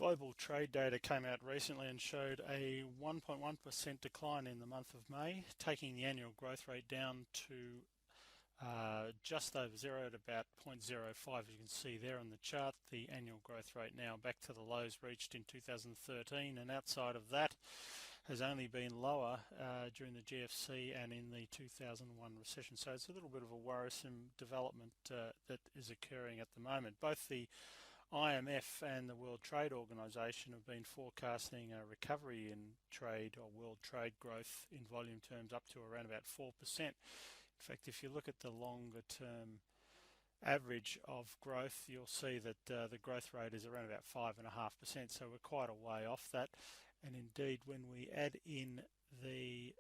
Global trade data came out recently and showed a 1.1% decline in the month of May, taking the annual growth rate down to just over zero at about 0.05. You can see there on the chart the annual growth rate now back to the lows reached in 2013, and outside of that has only been lower during the GFC and in the 2001 recession. So it's a little bit of a worrisome development that is occurring at the moment. Both the IMF and the World Trade Organization have been forecasting a recovery in trade or world trade growth in volume terms up to around about 4%. In fact, if you look at the longer term average of growth, you'll see that the growth rate is around about 5.5%, so we're quite a way off that. And indeed, when we add in the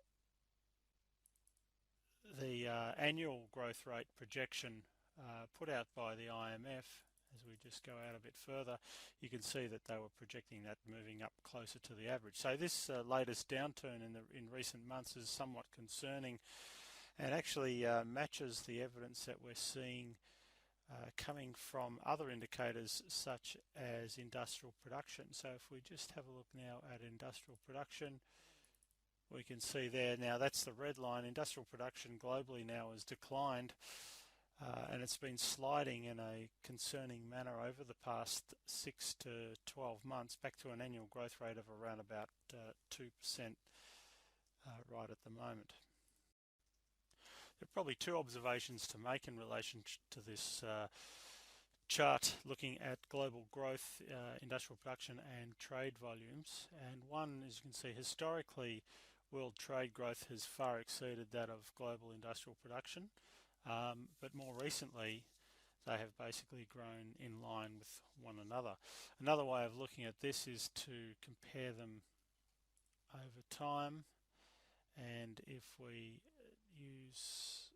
annual growth rate projection put out by the IMF, as we just go out a bit further, you can see that they were projecting that moving up closer to the average. So this latest downturn in recent months is somewhat concerning, and actually matches the evidence that we're seeing coming from other indicators such as industrial production. So if we just have a look now at industrial production, we can see there, now that's the red line, industrial production globally now has declined, and it's been sliding in a concerning manner over the past 6 to 12 months back to an annual growth rate of around about 2% right at the moment. There are probably two observations to make in relation to this chart looking at global growth, industrial production and trade volumes. And one, as you can see, historically world trade growth has far exceeded that of global industrial production, but more recently they have basically grown in line with one another. Another way of looking at this is to compare them over time, and if we use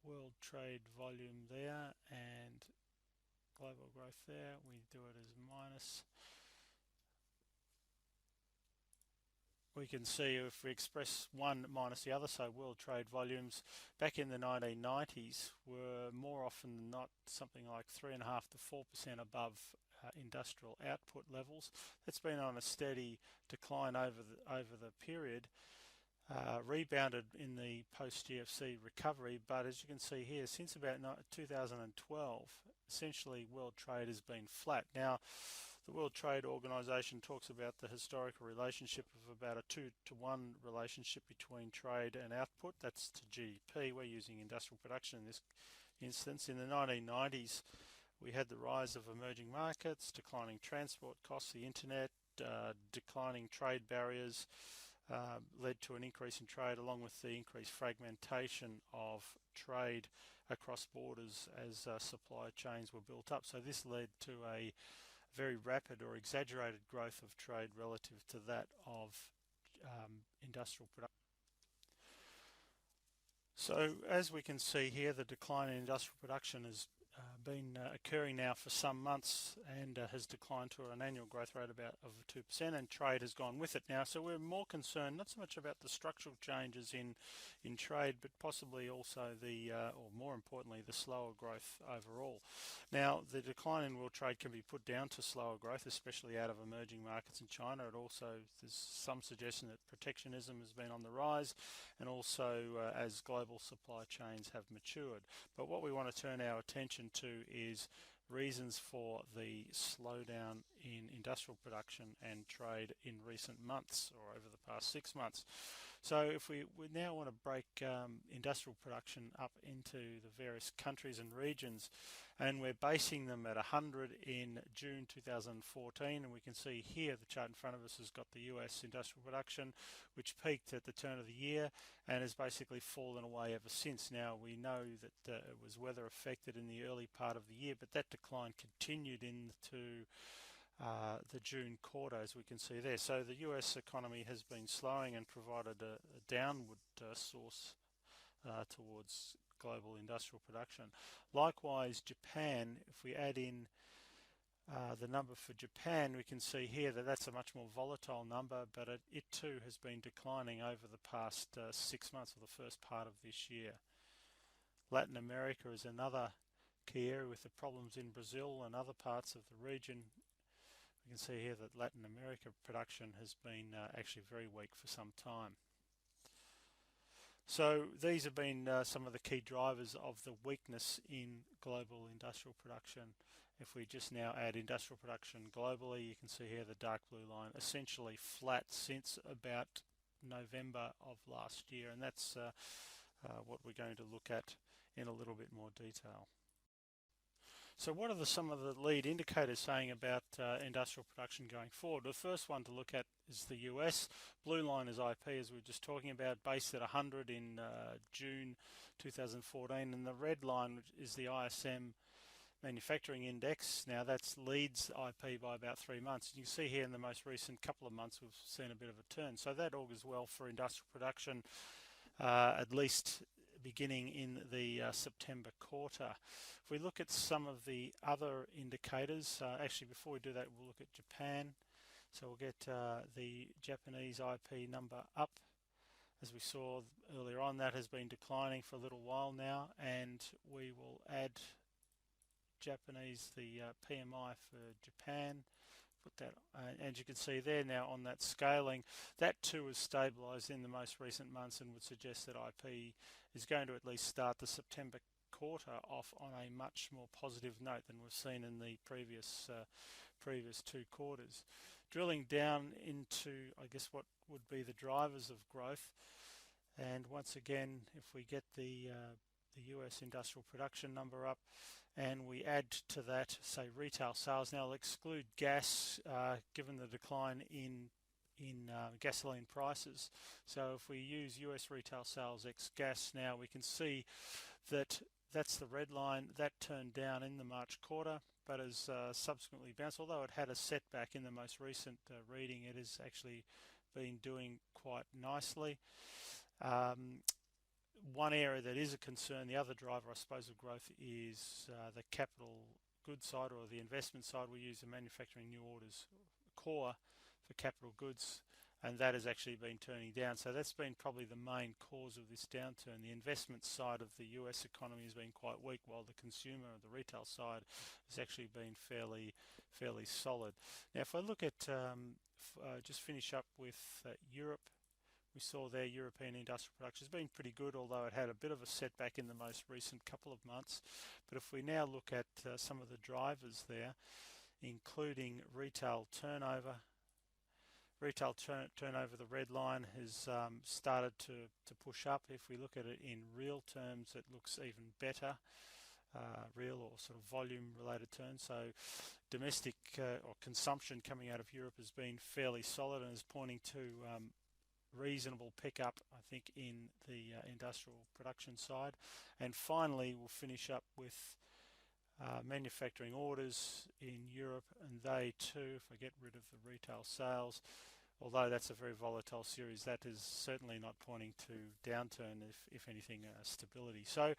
world trade volume there and global growth there, we do it as minus. We can see if we express one minus the other, so world trade volumes back in the 1990s were more often than not something like 3.5 to 4% above industrial output levels. That's been on a steady decline over the period. Rebounded in the post-GFC recovery, but as you can see here, since about 2012, essentially world trade has been flat. Now, the World Trade Organization talks about the historical relationship of about a 2-to-1 relationship between trade and output. That's to GDP. We're using industrial production in this instance. In the 1990s, we had the rise of emerging markets, declining transport costs, the internet, declining trade barriers, led to an increase in trade, along with the increased fragmentation of trade across borders as supply chains were built up. So this led to a very rapid or exaggerated growth of trade relative to that of industrial production. So as we can see here, the decline in industrial production has been occurring now for some months, and has declined to an annual growth rate of 2%, and trade has gone with it now. So we're more concerned not so much about the structural changes in trade, but possibly also or more importantly, the slower growth overall. Now, the decline in world trade can be put down to slower growth, especially out of emerging markets in China. It also, there's some suggestion that protectionism has been on the rise, and also as global supply chains have matured. But what we want to turn our attention to is reasons for the slowdown in industrial production and trade in recent months, or over the past 6 months. So if we now want to break industrial production up into the various countries and regions, and we're basing them at 100 in June 2014, and we can see here the chart in front of us has got the US industrial production, which peaked at the turn of the year and has basically fallen away ever since. Now, we know that it was weather affected in the early part of the year, but that decline continued into the June quarter, as we can see there. So the US economy has been slowing and provided a downward source towards global industrial production. Likewise, Japan, if we add in the number for Japan, we can see here that that's a much more volatile number, but it too has been declining over the past 6 months, or the first part of this year. Latin America is another key area with the problems in Brazil and other parts of the region, We can see here that Latin America production has been actually very weak for some time. So these have been some of the key drivers of the weakness in global industrial production. If we just now add industrial production globally, you can see here the dark blue line essentially flat since about November of last year, and that's what we're going to look at in a little bit more detail. So what are some of the lead indicators saying about industrial production going forward? The first one to look at is the US. Blue line is IP, as we were just talking about, based at 100 in June 2014, and the red line is the ISM manufacturing index. Now that's leads IP by about 3 months. You can see here in the most recent couple of months we've seen a bit of a turn. So that augurs well for industrial production, at least beginning in the September quarter. If we look at some of the other indicators, actually before we do that we'll look at Japan. So we'll get the Japanese IP number up. As we saw earlier on, that has been declining for a little while now, and we will add Japanese, the PMI for Japan, put that, and you can see there now on that scaling, that too has stabilised in the most recent months and would suggest that IP is going to at least start the September quarter off on a much more positive note than we've seen in the previous 2 quarters. Drilling down into, I guess, what would be the drivers of growth, and once again, if we get the US industrial production number up, and we add to that, say, retail sales. Now I'll exclude gas, given the decline in gasoline prices. So if we use US retail sales ex gas now, we can see that that's the red line. That turned down in the March quarter, but has subsequently bounced. Although it had a setback in the most recent reading, it has actually been doing quite nicely. One area that is a concern, the other driver, I suppose, of growth is the capital goods side, or the investment side. We use the manufacturing new orders core for capital goods, and that has actually been turning down. So that's been probably the main cause of this downturn. The investment side of the US economy has been quite weak, while the consumer, the retail side, has actually been fairly solid. Now if I look at, just finish up with Europe, we saw there European industrial production has been pretty good, although it had a bit of a setback in the most recent couple of months. But if we now look at some of the drivers there, including retail turnover, the red line has started to push up. If we look at it in real terms, it looks even better, real or sort of volume related terms. So domestic or consumption coming out of Europe has been fairly solid and is pointing to reasonable pickup, I think, in the industrial production side. And finally, we'll finish up with manufacturing orders in Europe, and they too, if I get rid of the retail sales, although that's a very volatile series, that is certainly not pointing to downturn, if anything, stability. So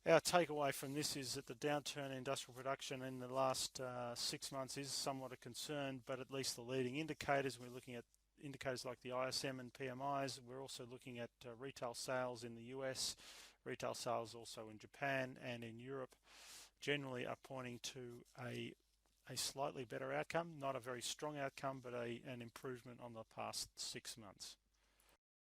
our takeaway from this is that the downturn in industrial production in the last 6 months is somewhat a concern, but at least the leading indicators, we're looking at indicators like the ISM and PMIs. We're also looking at retail sales in the US, retail sales also in Japan and in Europe, generally are pointing to a slightly better outcome, not a very strong outcome, but an improvement on the past 6 months.